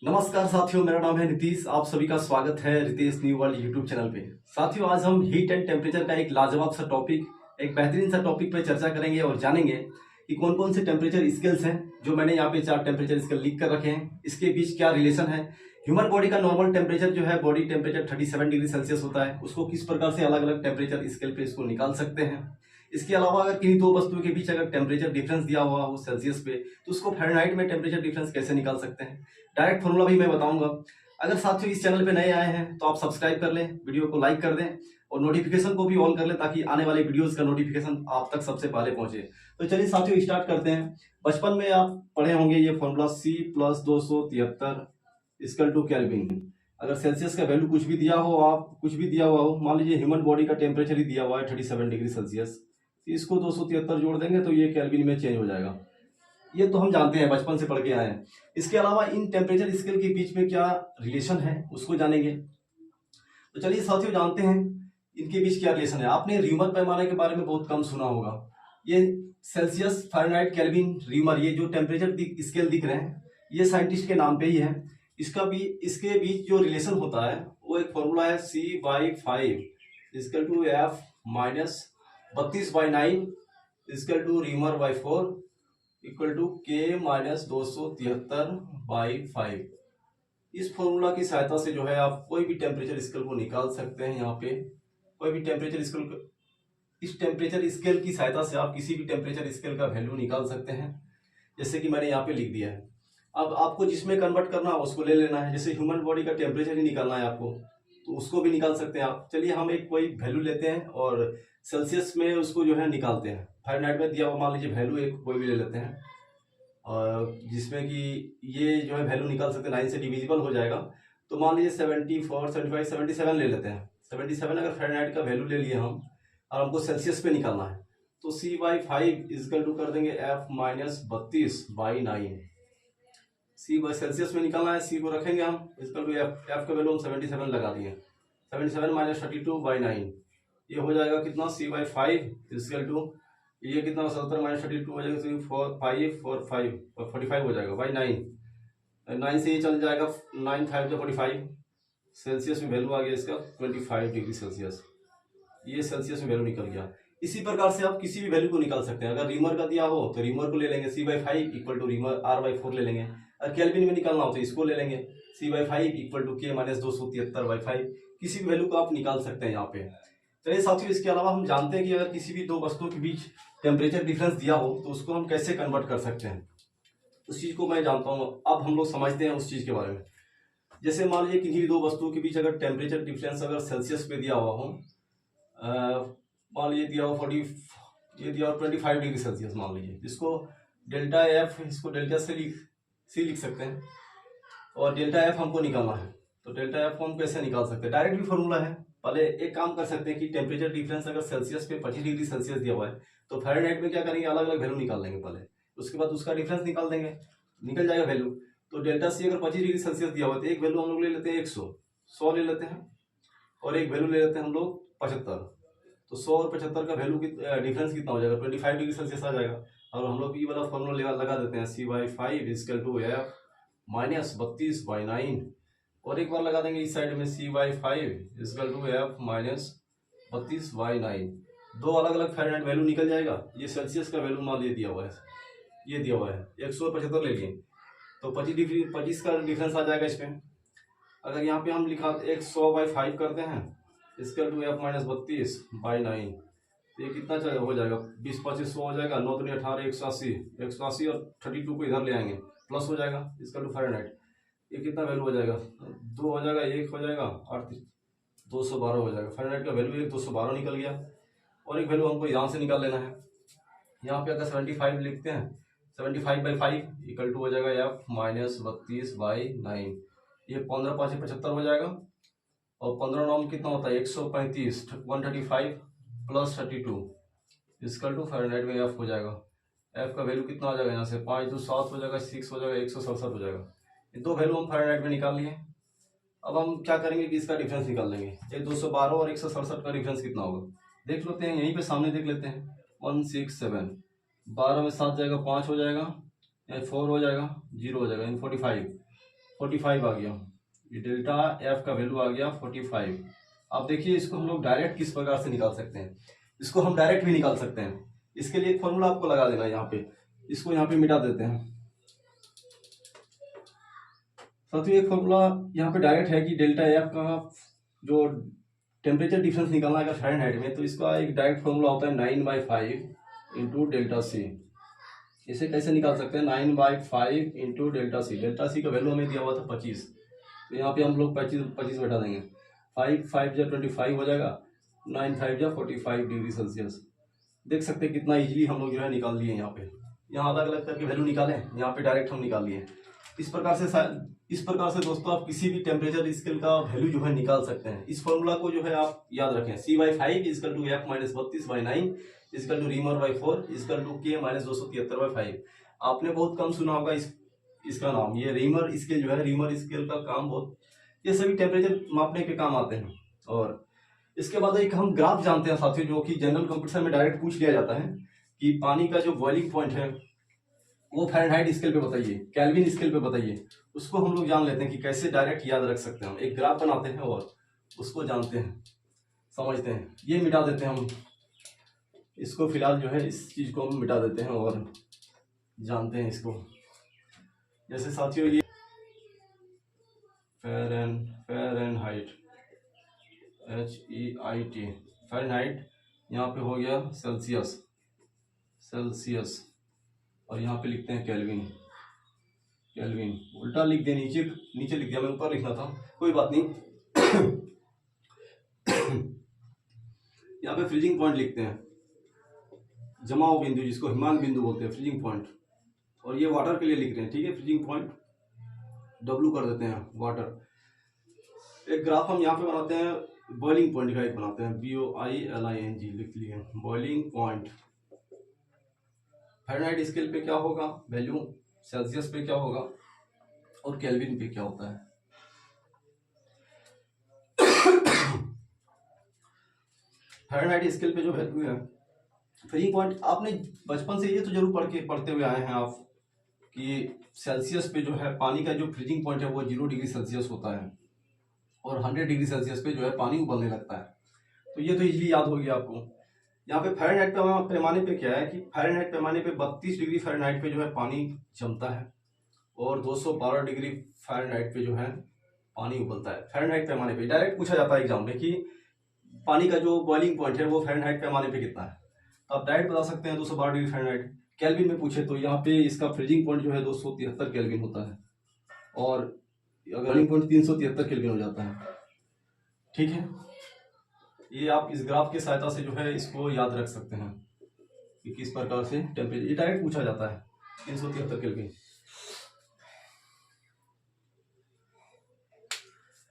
नमस्कार साथियों, मेरा नाम है नीतीश। आप सभी का स्वागत है Ritesh new world YouTube channel पे। साथियों, आज हम हीट एंड टेम्परेचर का एक लाजवाब सा टॉपिक, एक बेहतरीन सा टॉपिक पे चर्चा करेंगे और जानेंगे कि कौन कौन से टेम्परेचर स्केल्स हैं। जो मैंने यहाँ पे 4 टेम्परेचर स्केल लिख कर रखे हैं, इसके बीच क्या रिलेशन है। ह्यूमन बॉडी का नॉर्मल टेम्परेचर जो है, बॉडी टेम्परेचर 37 डिग्री सेल्सियस होता है, उसको किस प्रकार से अलग अलग टेम्परेचर स्केल पे इसको निकाल सकते हैं। इसके अलावा अगर किन्हीं दो वस्तुओं के बीच अगर टेम्परेचर डिफरेंस दिया हुआ हो सेल्सियस पे, तो उसको फ़ारेनहाइट में टेम्परेचर डिफरेंस कैसे निकाल सकते हैं। डायरेक्ट फॉर्मूला भी मैं बताऊंगा। अगर साथियों इस चैनल पे नए आए हैं तो आप सब्सक्राइब कर लें, वीडियो को लाइक कर दें और नोटिफिकेशन को भी ऑन कर लें, ताकि आने वाले वीडियोस का नोटिफिकेशन आप तक सबसे पहले पहुंचे। तो चलिए साथियों, स्टार्ट करते हैं। बचपन में आप पढ़े होंगे ये formula C+273 equal to kelvin. अगर सेल्सियस का वैल्यू कुछ भी दिया हो, आप कुछ भी दिया हुआ हो, मान लीजिए ह्यूमन बॉडी का टेम्परेचर ही दिया हुआ है 37 डिग्री सेल्सियस, इसको 273 जोड़ देंगे तो ये केल्विन में चेंज हो जाएगा। ये तो हम जानते हैं, बचपन से पढ़ के आए हैं। इसके अलावा इन टेम्परेचर स्केल के बीच में क्या रिलेशन है उसको जानेंगे। तो चलिए साथियों, जानते हैं इनके बीच क्या रिलेशन है। आपने रीमर पैमाने के बारे में बहुत कम सुना होगा। ये सेल्सियस, फ़ारेनहाइट, केल्विन, रीमर, ये जो टेम्परेचर स्केल दिख रहे हैं, ये साइंटिस्ट के नाम पे ही है। इसके बीच जो रिलेशन होता है वो एक फॉर्मूला है C/5 equal to F minus 32/9 equal to Reaumur by 4 equal to K minus 273/5। इस फॉर्मूला की सहायता से जो है आप कोई भी टेम्परेचर स्केल को निकाल सकते हैं। यहाँ पे कोई भी टेम्परेचर स्केल, इस टेम्परेचर स्केल की सहायता से आप किसी भी टेम्परेचर स्केल का वैल्यू निकाल सकते हैं, जैसे कि मैंने यहाँ पे लिख दिया है। अब आपको जिसमें कन्वर्ट करना है उसको ले लेना है। जैसे ह्यूमन बॉडी का टेम्परेचर ही निकालना है आपको, तो उसको भी निकाल सकते हैं आप। चलिए हम एक कोई वैल्यू लेते हैं और सेल्सियस में उसको जो है निकालते हैं। फ़ारेनहाइट में दिया हुआ मान लीजिए वैल्यू एक कोई भी ले लेते हैं, और जिसमें कि ये जो है वैल्यू निकाल सकते हैं, 9 से डिविजिबल हो जाएगा। तो मान लीजिए 74, 75, 77 ले लेते हैं। 77 अगर फ़ारेनहाइट का वैल्यू ले लिए हम, और हमको सेल्सियस पे निकालना है, तो C/5 इक्वल टू कर देंगे F माइनस 32/9। सी सेल्सियस में निकालना है, सी को रखेंगे हम इक्वल टू एफ का वैल्यू हम 77 लगा दिए। 77 माइनस 32/9, ये हो जाएगा कितना, C/5 इक्वल टू, ये कितना 77 माइनस 32 हो जाएगा 45 हो जाएगा बाई 9। 9 से ये चल जाएगा, 9 5 जो 45। सेल्सियस में वैल्यू आ गया इसका 25 डिग्री सेल्सियस। ये सेल्सियस में वैल्यू निकल गया। इसी प्रकार से आप किसी भी वैल्यू को निकाल सकते हैं। अगर रीमर का दिया हो तो रीमर को ले लेंगे, C/5 equal to reamer R/4 ले लेंगे। और केल्विन में निकालना हो तो इसको ले लेंगे, C/5 equal to K minus 273/5। किसी भी वैल्यू को आप निकाल सकते हैं यहाँ पे। चलिए साथियों, इसके अलावा हम जानते हैं कि अगर किसी भी दो वस्तुओं के बीच टेम्परेचर डिफरेंस दिया हो तो उसको हम कैसे कन्वर्ट कर सकते हैं, उस चीज को मैं जानता हूँ। अब हम लोग समझते हैं उस चीज के बारे में। जैसे मान लीजिए किन्हीं भी दो वस्तुओं के बीच अगर टेम्परेचर डिफरेंस अगर सेल्सियस पे दिया हुआ हो, मान लीजिए दिया हो 40, ये दिया हो 25 डिग्री सेल्सियस मान लीजिए, इसको डेल्टा एफ, इसको डेल्टा सी लिख सकते हैं, और डेल्टा एफ हमको निकालना है। तो डेल्टा एफ को हम कैसे निकाल सकते हैं, डायरेक्ट भी फॉर्मूला है। पहले एक काम कर सकते हैं कि टेम्परेचर डिफरेंस अगर सेल्सियस पे 25 डिग्री सेल्सियस दिया हुआ है, तो फ़ारेनहाइट में क्या करेंगे, अलग अलग वैल्यू निकाल लेंगे पहले, उसके बाद उसका डिफरेंस निकाल देंगे, निकल जाएगा वैल्यू। तो डेल्टा सी अगर 25 डिग्री सेल्सियस दिया हुआ है तो एक वैल्यू हम लोग ले लेते हैं 100 ले लेते हैं, और एक वैल्यू ले लेते हैं हम लोग 75। तो 100 और 75 का वैल्यू डिफरेंस कितना हो जाएगा, 25 डिग्री सेल्सियस आ जाएगा। और हम लोग ये वाला फॉर्मूला लगा देते हैं, C/5 equal to F minus 32/9, और एक बार लगा देंगे इस साइड में C/5 equal to F minus 32/9। दो अलग अलग फ़ारेनहाइट वैल्यू निकल जाएगा। ये सेल्सियस का वैल्यू मान दिया हुआ है, ये दिया हुआ है 100 और 75 ले लिए, तो 25 का डिफरेंस आ जाएगा इसमें। अगर यहाँ पे हम लिखा 100/5 करते हैं इक्वल टू F माइनस 32/9, तो ये कितना हो जाएगा, 20 25 100 हो जाएगा, 9 दूनी 18, 180 और 32 को इधर ले आएंगे, प्लस हो जाएगा इक्वल टू फ़ारेनहाइट। ये कितना वैल्यू हो जाएगा, 2 हो जाएगा, 1 हो जाएगा, और 212 हो जाएगा। फ़ारेनहाइट का वैल्यू 212 निकल गया। और एक वैल्यू हमको यहाँ से निकाल लेना है। यहाँ पे अगर 75 लिखते हैं, 75/5 इक्वल टू हो जाएगा F माइनस 32/9। ये 15 5 75 हो जाएगा, और 15 9 कितना होता है 135, 135 प्लस 32 इक्वल टू फ़ारेनहाइट में F हो जाएगा। F का वैल्यू कितना हो जाएगा, यहाँ से 5 2 7 हो जाएगा, 6 हो जाएगा, 167 हो जाएगा। ये दो वैल्यू हम फ़ारेनहाइट में निकाल लिए। अब हम क्या करेंगे कि इसका डिफरेंस निकाल लेंगे। ये 212 और 167 का डिफरेंस कितना होगा देख लेते हैं, यहीं पे सामने देख लेते हैं। 167, 12 में 7 जाएगा, 5 हो जाएगा, 4 हो जाएगा, 0 हो जाएगा, 45। 45 आ गया, ये डेल्टा एफ का वैल्यू आ गया 45। अब देखिए इसको हम लोग डायरेक्ट किस प्रकार से निकाल सकते हैं, इसको हम डायरेक्ट भी निकाल सकते हैं। इसके लिए एक फॉर्मूला आपको लगा देना है यहाँ पे, इसको यहाँ पे मिटा देते हैं। साथियों एक फॉर्मूला यहाँ पे डायरेक्ट है कि डेल्टा एफ का जो टेम्परेचर डिफरेंस निकालना है फ़ारेनहाइट में, तो इसका एक डायरेक्ट फॉर्मूला होता है 9/5 इंटू डेल्टा सी। इसे कैसे निकाल सकते हैं, 9/5 into delta C. Delta C का वैल्यू हमें दिया हुआ था 25, तो यहाँ पे हम लोग 25 बैठा देंगे। 5 × 25 हो जाएगा, 9 × 5 = 45 डिग्री सेल्सियस। देख सकते हैं कितना इजीली हम लोग जो है निकाल लिए यहाँ पे। यहाँ अलग अलग करके वैल्यू निकालें, यहाँ पे डायरेक्ट हम निकाल लिए। इस प्रकार से दोस्तों आप किसी भी टेम्परेचर स्केल का वैल्यू जो है निकाल सकते हैं। इस फॉर्मूला को जो है आप याद रखें, C/5 = F - 32/9 = Reaumur/4 = K - 273/5। आपने बहुत कम सुना होगा इसका नाम, ये रीमर स्केल जो है, रीमर स्केल का काम बहुत, ये सभी टेम्परेचर मापने के काम आते हैं। और इसके बाद एक हम ग्राफ जानते हैं साथियों, जो कि जनरल कंपटीशन में डायरेक्ट पूछ लिया जाता है कि पानी का जो बॉइलिंग पॉइंट है वो फ़ारेनहाइट स्केल पे बताइए, केल्विन स्केल पे बताइए। उसको हम लोग जान लेते हैं कि कैसे डायरेक्ट याद रख सकते हैं। हम एक ग्राफ बनाते हैं और उसको जानते हैं, समझते हैं। ये मिटा देते हैं हम इसको, फिलहाल जो है इस चीज़ को हम मिटा देते हैं और जानते हैं इसको। जैसे साथियों ये फ़ारेनहाइट HEIT फ़ारेनहाइट, यहाँ पे हो गया सेल्सियस, और यहाँ पे लिखते हैं केल्विन। उल्टा लिख दिया, नीचे लिख दिया, मैं ऊपर लिखना था, कोई बात नहीं। यहाँ पे फ्रीजिंग पॉइंट लिखते हैं, जमाव बिंदु, जिसको हिमांक बिंदु बोलते हैं, फ्रीजिंग पॉइंट। और ये वाटर के लिए लिख रहे हैं, ठीक है। फ्रीजिंग पॉइंट W कर देते हैं, वाटर। एक ग्राफ हम यहाँ पे बनाते हैं, बॉइलिंग पॉइंट का एक बनाते हैं, BOILING लिख लिए, बॉइलिंग पॉइंट। फ़ारेनहाइट स्केल पे क्या होगा वैल्यू, सेल्सियस पे क्या होगा, और केल्विन पे क्या होता है। फ़ारेनहाइट स्केल पे जो वैल्यू है, फ्रीजिंग पॉइंट, आपने बचपन से ये तो जरूर पढ़ते हुए आए हैं आप कि सेल्सियस पे जो है पानी का जो फ्रीजिंग पॉइंट है वो 0 डिग्री सेल्सियस होता है, और 100 डिग्री सेल्सियस पे जो है पानी उबलने लगता है। तो ये तो इजीली याद हो गया आपको। यहाँ पे फ़ारेनहाइट पैमाने पे क्या है कि फ़ारेनहाइट पैमाने पे 32 डिग्री फ़ारेनहाइट पे जो है पानी जमता है, और 212 डिग्री फ़ारेनहाइट पे जो है पानी उबलता है। फ़ारेनहाइट पैमाने पे डायरेक्ट पूछा जाता है एग्जाम में कि पानी का जो बॉइलिंग पॉइंट है वो फ़ारेनहाइट पैमाने पे कितना है, तो आप डायरेक्ट बता सकते हैं 212 डिग्री फ़ारेनहाइट। केल्विन में पूछे तो यहाँ पे इसका फ्रीजिंग पॉइंट जो है 273 केल्विन होता है, और अगर बॉइलिंग पॉइंट 373 केल्विन हो जाता है, ठीक है। ये आप इस ग्राफ की सहायता से जो है इसको याद रख सकते हैं कि किस प्रकार से टेम्परेचर, ये डायरेक्ट पूछा जाता है 373 केल्विन।